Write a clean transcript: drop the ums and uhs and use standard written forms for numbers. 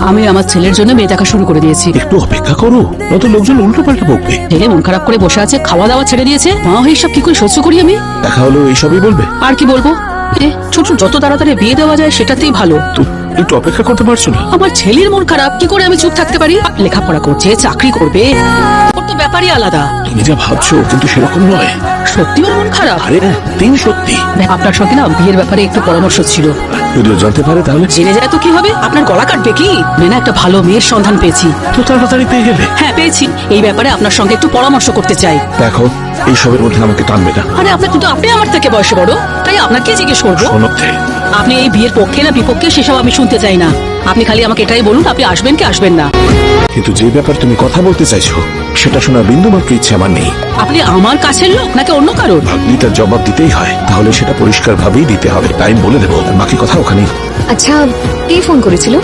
আমি আমার ছেলের জন্য মেয়ে দেখা শুরু করে দিয়েছি। একটু অপেক্ষা করো, নয়তো লোকজন উল্টো পাল্টা বকবে। ছেলে মন খারাপ করে বসে আছে, খাওয়া দাওয়া ছেড়ে দিয়েছে, মা হয়ে সব কি করে সহ্য করি আমি? দেখা হলো এইসবই বলবে? আর কি বলবো? ছোট যত তাড়াতাড়ি বিয়ে দেওয়া যায় সেটাতেই ভালো। তো একটু অপেক্ষা করতে পারছো না? আমার ছেলের মন খারাপ, কি করে আমি চুপ থাকতে পারি? লেখাপড়া করছে, চাকরি করবে, ওর তো ব্যাপারই আলাদা। তুমি যা ভাবছো কিন্তু সেরকম নয়। সত্যি ওর মন খারাপ? আরে তিন সত্যি। আপনার সঙ্গে না বিয়ের ব্যাপারে একটু পরামর্শ ছিল। যদিও জানতে পারে তাহলে? জেনে যায় তো কি হবে? আপনার গলা কাটবে কি? মেনা একটা ভালো মেয়ের সন্ধান পেয়েছি। তো তাড়াতাড়ি পেয়ে গেলে? হ্যাঁ পেয়েছি, এই ব্যাপারে আপনার সঙ্গে একটু পরামর্শ করতে চাই। দেখো, এইসবের মধ্যে আমাকে টানবে না। আরে আপনার কিন্তু আপনি আমার থেকে বয়সে বড়, তাই আপনাকে জিজ্ঞেস করবো। শোনোতে, আপনি এই বিয়ের পক্ষে না বিপক্ষে সেসব আমি শুনতে চাই না। আপনি খালি আমাকে এটাই বলুন, আপনি আসবেন কি আসবেন না। কিন্তু যে ব্যাপার তুমি কথা বলতে চাইছো সেটা শোনার বিন্দু মাত্র ইচ্ছে আমার নেই। আপনি আমার কাছের লোক নাকি অন্য কারোর? ভাগ্নিটার জবাব দিতেই হয়, তাহলে সেটা পরিষ্কার ভাবেই দিতে হবে। টাইম বলে দেবো, বাকি কথা ওখানেই। আচ্ছা, কে ফোন করেছিল?